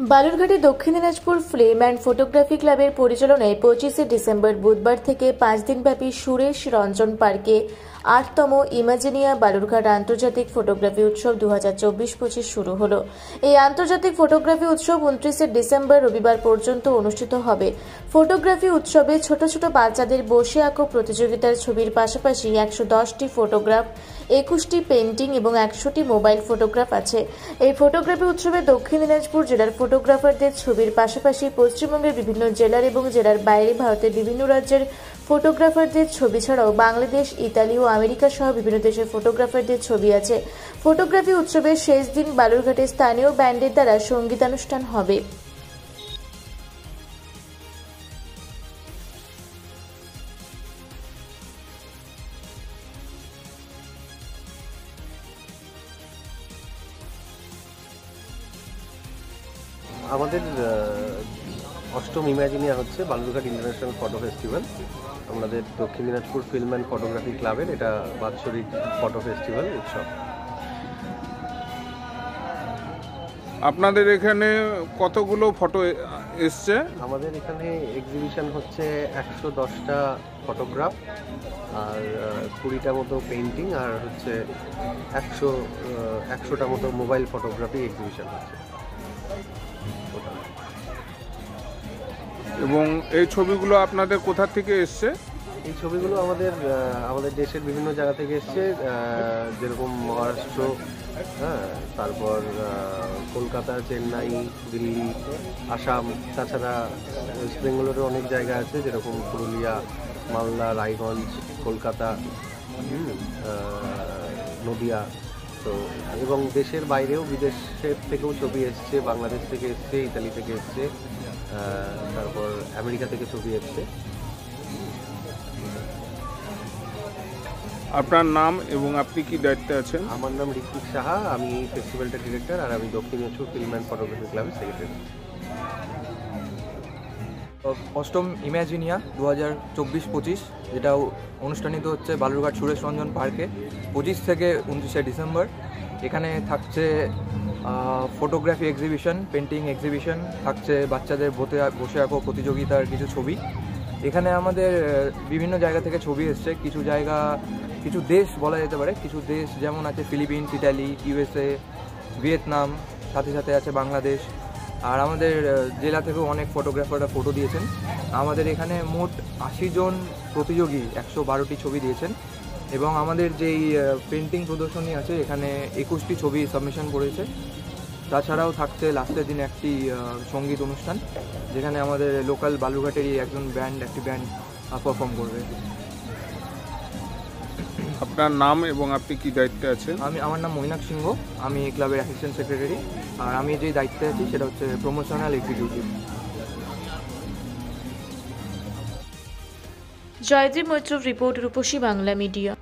বালুরঘাটে দক্ষিণ Dinajpur film and photography ক্লাবের পরিচালনায় 25শে ডিসেম্বর বুধবার থেকে 5 দিনব্যাপী সুরেশ রঞ্জন পার্কে 8তম ইমাজিনিয়া বালুরঘাট আন্তর্জাতিক ফটোগ্রাফি উৎসব 2024-25 শুরু হলো। এই আন্তর্জাতিক ফটোগ্রাফি উৎসব 29শে ডিসেম্বর রবিবার পর্যন্ত অনুষ্ঠিত হবে। ফটোগ্রাফি উৎসবে ছোট ছোট বাচ্চাদের বসে আঁকো প্রতিযোগিতার ছবির পাশাপাশি 110টি ফটোগ্রাফ, 21টি পেন্টিং এবং 100টি মোবাইল ফটোগ্রাফ আছে। এই ফটোগ্রাফি উৎসবে দক্ষিণ দিনাজপুর জেলার ফটোগ্রাফারদের ছবির পাশাপাশি পশ্চিমবঙ্গের বিভিন্ন জেলার এবং জেলার বাইরে ভারতের বিভিন্ন রাজ্যের ফটোগ্রাফারদের ছবি ছাড়াও বাংলাদেশ, ইতালি ও আমেরিকা সহ বিভিন্ন দেশের ফটোগ্রাফারদের ছবি আছে। ফটোগ্রাফি উৎসবের শেষ দিন বালুরঘাটে স্থানীয় ব্যান্ডের দ্বারা সঙ্গীতানুষ্ঠান হবে। আমাদের অষ্টম ইমাজিনিয়া হচ্ছে বালুরঘাট ইন্টারন্যাশনাল ফটো ফেস্টিভ্যাল। আমাদের দক্ষিণ দিনাজপুর ফিল্ম অ্যান্ড ফটোগ্রাফি ক্লাবের এটা বাৎসরিক ফটো ফেস্টিভ্যাল উৎসব। আপনাদের এখানে কতগুলো ফটো এসছে? আমাদের এখানে এক্সিবিশন হচ্ছে 110টা ফটোগ্রাফ আর 20টা মতো পেন্টিং আর হচ্ছে 100টা মতো মোবাইল ফটোগ্রাফি এক্সিবিশন হচ্ছে। এবং এই ছবিগুলো আপনাদের কোথা থেকে এসছে? এই ছবিগুলো আমাদের দেশের বিভিন্ন জায়গা থেকে এসছে, যেরকম মহারাষ্ট্র, হ্যাঁ, তারপর কলকাতা, চেন্নাই, দিল্লি, আসাম, তাছাড়া ওয়েস্ট বেঙ্গলেরও অনেক জায়গা আছে, যেরকম পুরুলিয়া, মালদা, রায়গঞ্জ, কলকাতা, নদিয়া। তো এবং দেশের বাইরেও বিদেশের থেকেও ছবি এসছে, বাংলাদেশ থেকে এসছে, ইতালি থেকে এসছে, তারপর আমেরিকা থেকে ছবি এসছে। আপনার নাম এবং আপনি কি দায়িত্বে আছেন? আমার নাম ঋত্বিক সাহা, আমি ফেস্টিভ্যালটার ডিরেক্টর আর আমি দক্ষিণ দিনাজপুর ফিল্ম অ্যান্ড ফটোগ্রাফি ক্লাবের সেক্রেটারি। অষ্টম ইমাজিনিয়া 2024-25 যেটা অনুষ্ঠিত হচ্ছে বালুরঘাট সুরেশ রঞ্জন পার্কে 25 থেকে 29শে ডিসেম্বর। এখানে থাকছে ফটোগ্রাফি এক্সিবিশন, পেন্টিং এক্সিবিশন, থাকছে বাচ্চাদের বসে আঁকো প্রতিযোগিতার কিছু ছবি। এখানে আমাদের বিভিন্ন জায়গা থেকে ছবি এসছে, কিছু দেশ বলা যেতে পারে, কিছু দেশ যেমন আছে ফিলিপিন্স, ইটালি, ইউএসএ, ভিয়েতনাম, সাথে সাথে আছে বাংলাদেশ। আর আমাদের জেলা থেকেও অনেক ফটোগ্রাফাররা ফটো দিয়েছেন। আমাদের এখানে মোট 80 জন প্রতিযোগী 112টি ছবি দিয়েছেন এবং আমাদের যেই পেন্টিং প্রদর্শনী আছে এখানে 21টি ছবি সাবমিশন করেছে। তাছাড়াও থাকছে লাস্টের দিন একটি সঙ্গীত অনুষ্ঠান, যেখানে আমাদের লোকাল বালুরঘাটেরই একটি ব্যান্ড পারফর্ম করবে। আপনার নাম এবং আপনি কি দায়িত্বে আছেন? আমার নাম মৈনাক সিংহ, আমি ক্লাবের অ্যাসিস্ট্যান্ট সেক্রেটারি, আর আমি যে দায়িত্বে আছি সেটা হচ্ছে promotional executive. Joydeep Maitra report, Rupashi Bangla media.